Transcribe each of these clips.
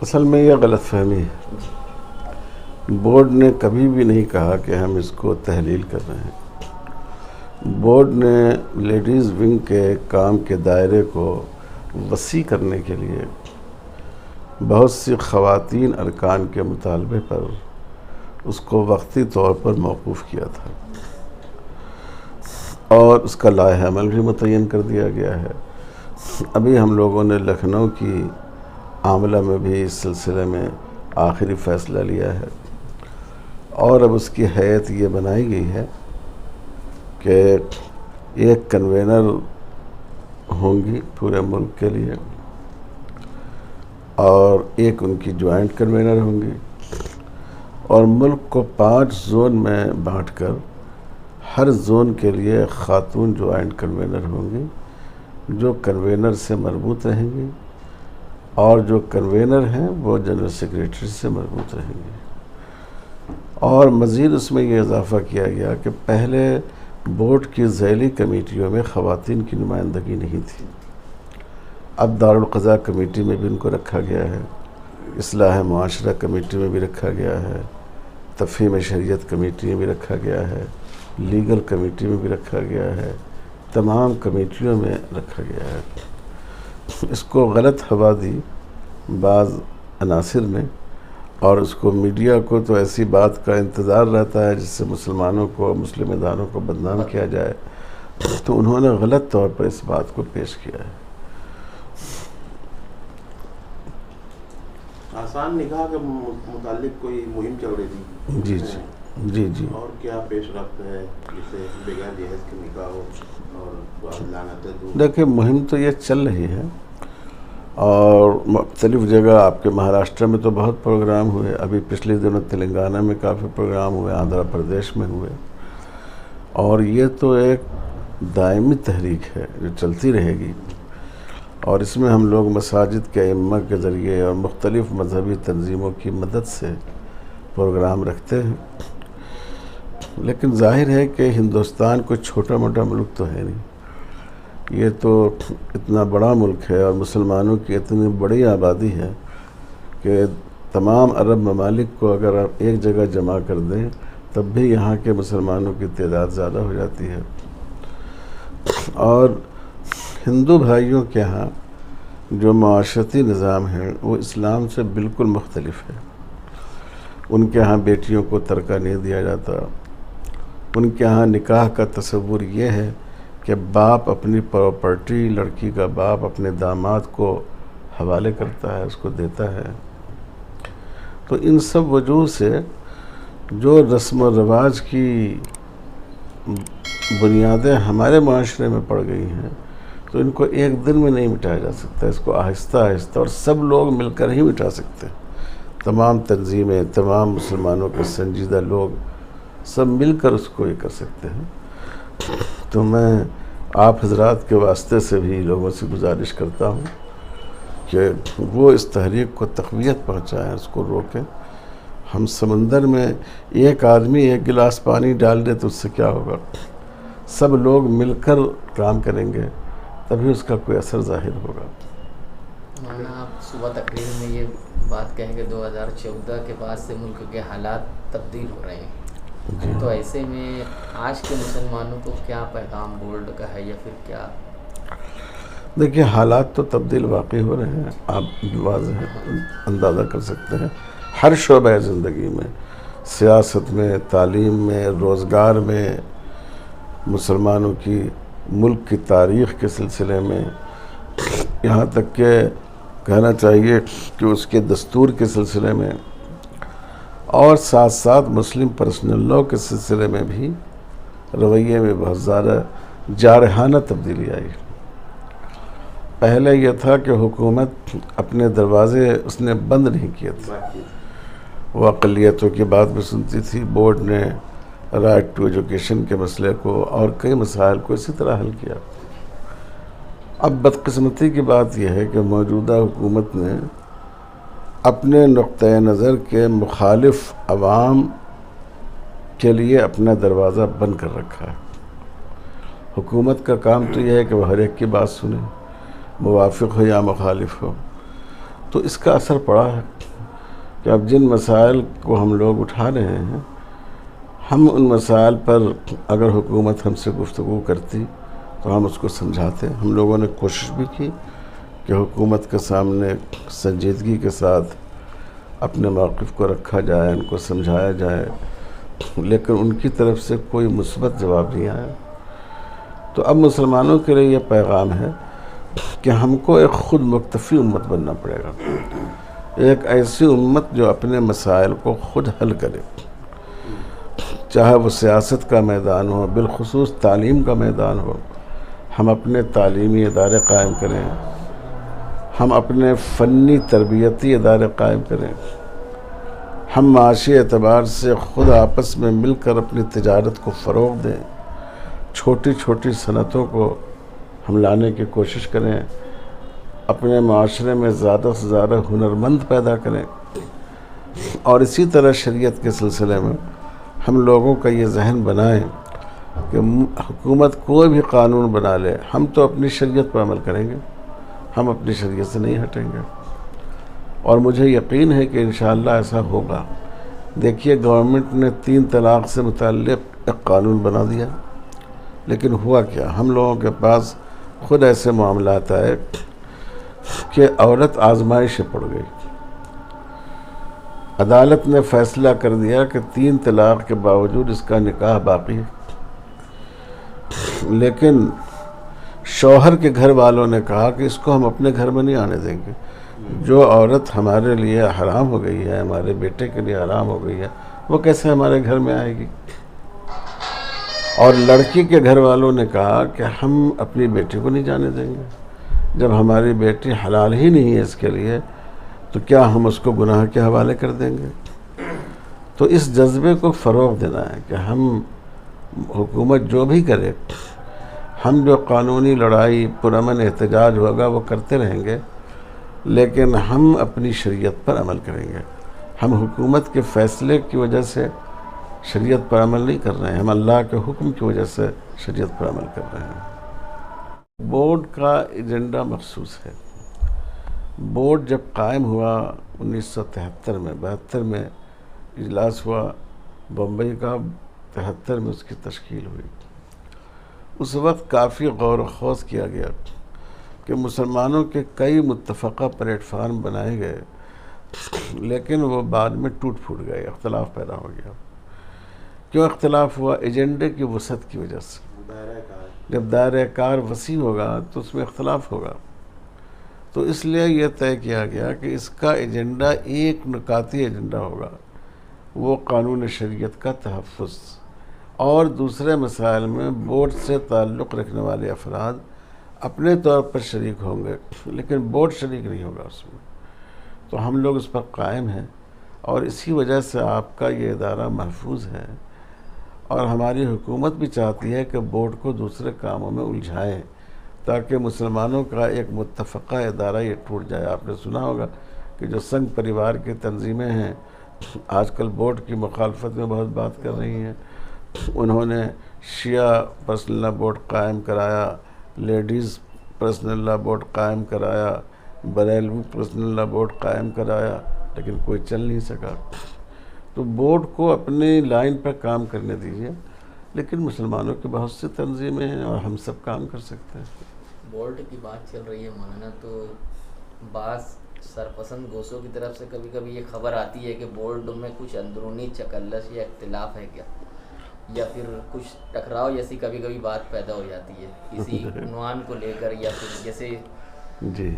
اصل میں یہ غلط فہمی ہے. بورڈ نے کبھی بھی نہیں کہا کہ ہم اس کو تحلیل کر رہے ہیں. بورڈ نے لیڈیز ونگ کے کام کے دائرے کو وسیع کرنے کے لیے بہت سی خواتین ارکان کے مطالبے پر اس کو وقتی طور پر موقوف کیا تھا اور اس کا لائحہ عمل بھی متعین کر دیا گیا ہے. ابھی ہم لوگوں نے لکھنؤ کی عاملہ میں بھی اس سلسلے میں آخری فیصلہ لیا ہے اور اب اس کی ہیئت یہ بنائی گئی ہے کہ ایک کنوینر ہوں گی پورے ملک کے لیے اور ایک ان کی جوائنٹ کنوینر ہوں گی اور ملک کو 5 زون میں بانٹ کر ہر زون کے لیے خاتون جوائنٹ کنوینر ہوں گی جو کنوینر سے مربوط رہیں گی اور جو کنوینر ہیں وہ جنرل سیکریٹری سے مربوط رہیں گی. اور مزید اس میں یہ اضافہ کیا گیا کہ پہلے بورڈ کی ذیلی کمیٹیوں میں خواتین کی نمائندگی نہیں تھی. اب دارالقضاء کمیٹی میں بھی ان کو رکھا گیا ہے, اصلاح معاشرہ کمیٹی میں بھی رکھا گیا ہے, تفہیم شریعت کمیٹی میں بھی رکھا گیا ہے, لیگل کمیٹی میں بھی رکھا گیا ہے, تمام کمیٹیوں میں رکھا گیا ہے. اس کو غلط ہوا دی بعض عناصر نے اور اس کو میڈیا کو تو ایسی بات کا انتظار رہتا ہے جس سے مسلمانوں کو, مسلم اداروں کو بدنام کیا جائے, تو انہوں نے غلط طور پر اس بات کو پیش کیا ہے. آسان نکاح کے متعلق کوئی مہم چل رہی تھی. جی جی جی. اور کیا پیش رفت ہے جسے بغیر جہیز کے نکاح ہو اور لعنتیں دور؟ دیکھیں مہم تو یہ چل رہی ہے اور مختلف جگہ آپ کے مہاراشٹر میں تو بہت پروگرام ہوئے, ابھی پچھلے دنوں تلنگانہ میں کافی پروگرام ہوئے, آندھرا پردیش میں ہوئے, اور یہ تو ایک دائمی تحریک ہے جو چلتی رہے گی. اور اس میں ہم لوگ مساجد کے ائمہ کے ذریعے اور مختلف مذہبی تنظیموں کی مدد سے پروگرام رکھتے ہیں. لیکن ظاہر ہے کہ ہندوستان کوئی چھوٹا موٹا ملک تو ہے نہیں, یہ تو اتنا بڑا ملک ہے اور مسلمانوں کی اتنی بڑی آبادی ہے کہ تمام عرب ممالک کو اگر آپ ایک جگہ جمع کر دیں تب بھی یہاں کے مسلمانوں کی تعداد زیادہ ہو جاتی ہے. اور ہندو بھائیوں کے ہاں جو معاشرتی نظام ہے وہ اسلام سے بالکل مختلف ہے. ان کے ہاں بیٹیوں کو ترکہ نہیں دیا جاتا. ان کے ہاں نکاح کا تصور یہ ہے کہ باپ اپنی پراپرٹی, لڑکی کا باپ اپنے داماد کو حوالے کرتا ہے, اس کو دیتا ہے. تو ان سب وجوہ سے جو رسم و رواج کی بنیادیں ہمارے معاشرے میں پڑ گئی ہیں تو ان کو ایک دن میں نہیں مٹایا جا سکتا. اس کو آہستہ آہستہ اور سب لوگ مل کر ہی مٹا سکتے ہیں. تمام تنظیمیں, تمام مسلمانوں کے سنجیدہ لوگ سب مل کر اس کو یہ کر سکتے ہیں. تو میں آپ حضرات کے واسطے سے بھی لوگوں سے گزارش کرتا ہوں کہ وہ اس تحریک کو تقویت پہنچائیں, اس کو روکیں. ہم سمندر میں ایک آدمی ایک گلاس پانی ڈال دے تو اس سے کیا ہوگا؟ سب لوگ مل کر کام کریں گے تبھی اس کا کوئی اثر ظاہر ہوگا. مولانا آپ صبح تقریر میں یہ بات کہیں کہ 2014 کے بعد سے ملک کے حالات تبدیل ہو رہے ہیں, تو ایسے میں آج کے مسلمانوں کو کیا پیغام بورڈ کا ہے یا پھر کیا؟ دیکھیے حالات تو تبدیل واقعی ہو رہے ہیں, آپ واضح اندازہ کر سکتے ہیں. ہر شعبہ زندگی میں, سیاست میں, تعلیم میں, روزگار میں, مسلمانوں کی ملک کی تاریخ کے سلسلے میں, یہاں تک کہ کہنا چاہیے کہ اس کے دستور کے سلسلے میں, اور ساتھ ساتھ مسلم پرسنل لاء کے سلسلے میں بھی رویے میں بہت زیادہ جارحانہ تبدیلی آئی. پہلے یہ تھا کہ حکومت اپنے دروازے اس نے بند نہیں کیے تھے, وہ اقلیتوں کی بات بھی سنتی تھی. بورڈ نے رائٹ ٹو ایجوکیشن کے مسئلے کو اور کئی مسائل کو اسی طرح حل کیا. اب بدقسمتی کی بات یہ ہے کہ موجودہ حکومت نے اپنے نقطۂ نظر کے مخالف عوام کے لیے اپنا دروازہ بند کر رکھا ہے. حکومت کا کام تو یہ ہے کہ وہ ہر ایک کی بات سنے, موافق ہو یا مخالف ہو. تو اس کا اثر پڑا ہے. کہ اب جن مسائل کو ہم لوگ اٹھا رہے ہیں، ہم ان مسائل پر اگر حکومت ہم سے گفتگو کرتی تو ہم اس کو سمجھاتے. ہم لوگوں نے کوشش بھی کی کہ حکومت کے سامنے سنجیدگی کے ساتھ اپنے موقف کو رکھا جائے، ان کو سمجھایا جائے، لیکن ان کی طرف سے کوئی مثبت جواب نہیں آیا. تو اب مسلمانوں کے لیے یہ پیغام ہے کہ ہم کو ایک خود مکتفی امت بننا پڑے گا، ایک ایسی امت جو اپنے مسائل کو خود حل کرے، چاہے وہ سیاست کا میدان ہو، بالخصوص تعلیم کا میدان ہو. ہم اپنے تعلیمی ادارے قائم کریں، ہم اپنے فنی تربیتی ادارے قائم کریں، ہم معاشی اعتبار سے خود آپس میں مل کر اپنی تجارت کو فروغ دیں، چھوٹی چھوٹی صنعتوں کو ہم لانے کی کوشش کریں، اپنے معاشرے میں زیادہ سے زیادہ ہنرمند پیدا کریں. اور اسی طرح شریعت کے سلسلے میں ہم لوگوں کا یہ ذہن بنائیں کہ حکومت کوئی بھی قانون بنا لے، ہم تو اپنی شریعت پر عمل کریں گے، ہم اپنی شریعت سے نہیں ہٹیں گے. اور مجھے یقین ہے کہ انشاءاللہ ایسا ہوگا. دیکھیے گورنمنٹ نے 3 طلاق سے متعلق ایک قانون بنا دیا، لیکن ہوا کیا؟ ہم لوگوں کے پاس خود ایسے معاملات آئے کہ عورت آزمائش پڑ گئی. عدالت نے فیصلہ کر دیا کہ 3 طلاق کے باوجود اس کا نکاح باقی ہے، لیکن شوہر کے گھر والوں نے کہا کہ اس کو ہم اپنے گھر میں نہیں آنے دیں گے. جو عورت ہمارے لیے حرام ہو گئی ہے، ہمارے بیٹے کے لیے حرام ہو گئی ہے، وہ کیسے ہمارے گھر میں آئے گی؟ اور لڑکی کے گھر والوں نے کہا کہ ہم اپنی بیٹی کو نہیں جانے دیں گے. جب ہماری بیٹی حلال ہی نہیں ہے اس کے لیے تو کیا ہم اس کو گناہ کے حوالے کر دیں گے؟ تو اس جذبے کو فروغ دینا ہے کہ ہم حکومت جو بھی کرے، ہم جو قانونی لڑائی پرامن احتجاج ہوگا وہ کرتے رہیں گے، لیکن ہم اپنی شریعت پر عمل کریں گے. ہم حکومت کے فیصلے کی وجہ سے شریعت پر عمل نہیں کر رہے ہیں، ہم اللہ کے حکم کی وجہ سے شریعت پر عمل کر رہے ہیں. بورڈ کا ایجنڈا مخصوص ہے. بورڈ جب قائم ہوا 1973 میں، 72 میں اجلاس ہوا بمبئی کا، 73 میں اس کی تشکیل ہوئی. اس وقت کافی غور و خوض کیا گیا کہ مسلمانوں کے کئی متفقہ پلیٹ فارم بنائے گئے، لیکن وہ بعد میں ٹوٹ پھوٹ گئے، اختلاف پیدا ہو گیا. کیوں اختلاف ہوا؟ ایجنڈے کی وسعت کی وجہ سے. جب دائرہ کار وسیع ہوگا تو اس میں اختلاف ہوگا. تو اس لیے یہ طے کیا گیا کہ اس کا ایجنڈا ایک نکاتی ایجنڈا ہوگا، وہ قانون شریعت کا تحفظ. اور دوسرے مسائل میں بورڈ سے تعلق رکھنے والے افراد اپنے طور پر شریک ہوں گے، لیکن بورڈ شریک نہیں ہوگا اس میں. تو ہم لوگ اس پر قائم ہیں، اور اسی وجہ سے آپ کا یہ ادارہ محفوظ ہے. اور ہماری حکومت بھی چاہتی ہے کہ بورڈ کو دوسرے کاموں میں الجھائیں تاکہ مسلمانوں کا ایک متفقہ ادارہ یہ ٹوٹ جائے. آپ نے سنا ہوگا کہ جو سنگھ پریوار کی تنظیمیں ہیں آج کل بورڈ کی مخالفت میں بہت بات کر رہی ہیں. انہوں نے شیعہ پرسنل لا بورڈ قائم کرایا، لیڈیز پرسنل لا بورڈ قائم کرایا، بریلوی پرسنل لا بورڈ قائم کرایا، لیکن کوئی چل نہیں سکا. تو بورڈ کو اپنی لائن پر کام کرنے دیجیے، لیکن مسلمانوں کی بہت سی تنظیمیں ہیں اور ہم سب کام کر سکتے ہیں. بورڈ کی بات چل رہی ہے مولانا، تو بعض سرپسند گوشوں کی طرف سے کبھی کبھی یہ خبر آتی ہے کہ بورڈ میں کچھ اندرونی چکلش یا اختلاف ہے کیا، یا پھر کچھ ٹکراؤ جیسی کبھی کبھی بات پیدا ہو جاتی ہے کسی عنوان کو لے کر، یا پھر جیسے جی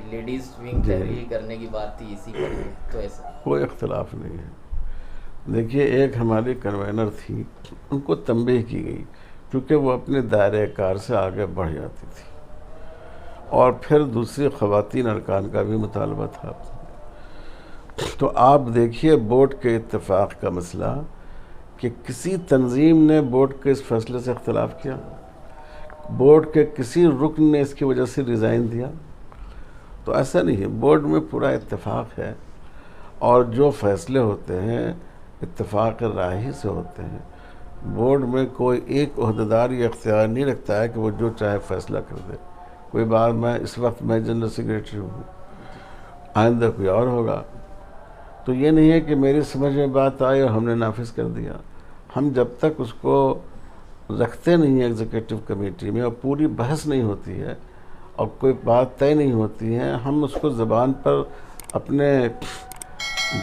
لیڈیز ونگ تحریر کرنے کی بات تھی اسی پر. تو ایسا کوئی اختلاف نہیں ہے. دیکھیے ایک ہماری کنوینر تھی، ان کو تنبیہ کی گئی کیونکہ وہ اپنے دائرہ کار سے آگے بڑھ جاتی تھی، اور پھر دوسری خواتین ارکان کا بھی مطالبہ تھا. تو آپ دیکھیے بورڈ کے اتفاق کا مسئلہ کہ کسی تنظیم نے بورڈ کے اس فیصلے سے اختلاف کیا، بورڈ کے کسی رکن نے اس کی وجہ سے ریزائن دیا. تو ایسا نہیں ہے، بورڈ میں پورا اتفاق ہے، اور جو فیصلے ہوتے ہیں اتفاق رائے سے ہوتے ہیں. بورڈ میں کوئی ایک عہدیدار یہ اختیار نہیں رکھتا ہے کہ وہ جو چاہے فیصلہ کر دے. کوئی بات اس وقت میں جنرل سیکریٹری ہوں، آئندہ کوئی اور ہوگا. تو یہ نہیں ہے کہ میری سمجھ میں بات آئی اور ہم نے نافذ کر دیا. ہم جب تک اس کو رکھتے نہیں ہیں ایگزیکٹو کمیٹی میں اور پوری بحث نہیں ہوتی ہے اور کوئی بات طے نہیں ہوتی ہے, ہم اس کو زبان پر اپنے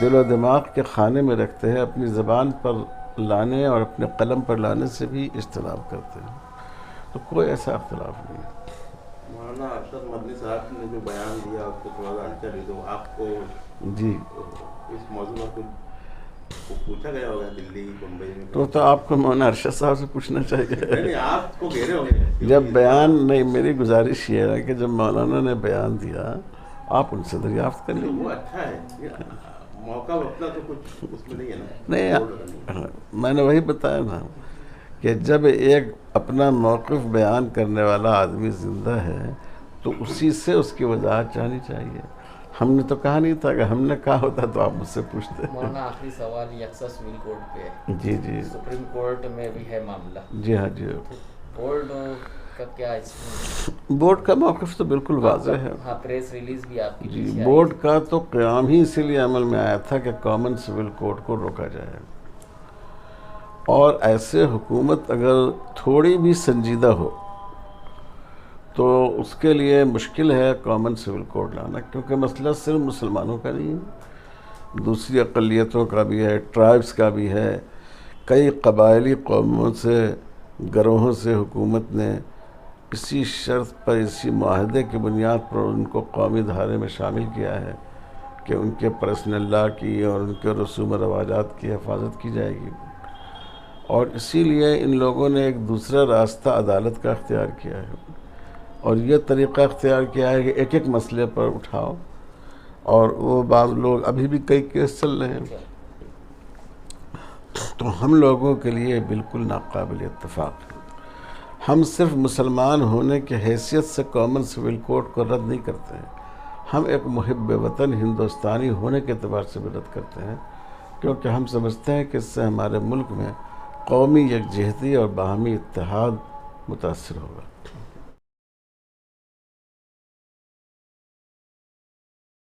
دل و دماغ کے خانے میں رکھتے ہیں, اپنی زبان پر لانے اور اپنے قلم پر لانے سے بھی اجتناب کرتے ہیں. تو کوئی ایسا اختلاف نہیں ہے. مولانا ارشد مدنی صاحب نے جو بیان دیا اس کو تھوڑا سا ہلچل ہوئی, تو آپ کو جی اس موضوع میں کچھ پوچھا گیا ہوگا دلی بمبئی میں؟ تو آپ کو مولانا ارشد صاحب سے پوچھنا چاہیے. نہیں, آپ کو گھیرے ہوں گے جب بیان نہیں, میری گزارش یہ ہے کہ جب مولانا نے بیان دیا آپ ان سے دریافت کر وہ لیجیے. اچھا ہے, موقع اپنا تو کچھ اس میں نہیں ہے نا. نہیں, میں نے وہی بتایا نا کہ جب ایک اپنا موقف بیان کرنے والا آدمی زندہ ہے تو اسی سے اس کی وضاحت چاہنی چاہیے. ہم نے تو کہا نہیں تھا, کہ ہم نے کہا ہوتا تو آپ مجھ سے پوچھتے. مولانا آخری سوال یکساں سپریم کورٹ پہ ہے. جی جی سپریم کورٹ میں بھی ہے معاملہ. جی ہاں جی. بورڈ کا کیا اس میں؟ بورڈ کا موقف تو بالکل واضح ہے. ہاں, پریس ریلیز بھی آپ کی جی, پیچھے آئی. بورڈ کا تو قیام ہی اسی لیے عمل میں آیا تھا کہ کامن سول کوڈ کو روکا جائے, اور ایسے حکومت اگر تھوڑی بھی سنجیدہ ہو تو اس کے لیے مشکل ہے کامن سول کوڈ لانا, کیونکہ مسئلہ صرف مسلمانوں کا نہیں ہے, دوسری اقلیتوں کا بھی ہے, ٹرائبس کا بھی ہے. کئی قبائلی قوموں سے, گروہوں سے حکومت نے اسی شرط پر, اسی معاہدے کی بنیاد پر ان کو قومی دھارے میں شامل کیا ہے کہ ان کے پرسنل لا کی اور ان کے رسوم و رواجات کی حفاظت کی جائے گی. اور اسی لیے ان لوگوں نے ایک دوسرا راستہ عدالت کا اختیار کیا ہے, اور یہ طریقہ اختیار کیا ہے کہ ایک ایک مسئلے پر اٹھاؤ, اور وہ بعض لوگ ابھی بھی کئی کیس چل رہے ہیں. تو ہم لوگوں کے لیے بالکل ناقابل اتفاق ہے. ہم صرف مسلمان ہونے کی حیثیت سے کامن سول کوڈ کو رد نہیں کرتے ہیں, ہم ایک محب وطن ہندوستانی ہونے کے اعتبار سے بھی رد کرتے ہیں, کیونکہ ہم سمجھتے ہیں کہ اس سے ہمارے ملک میں قومی یکجہتی اور باہمی اتحاد متاثر ہوگا.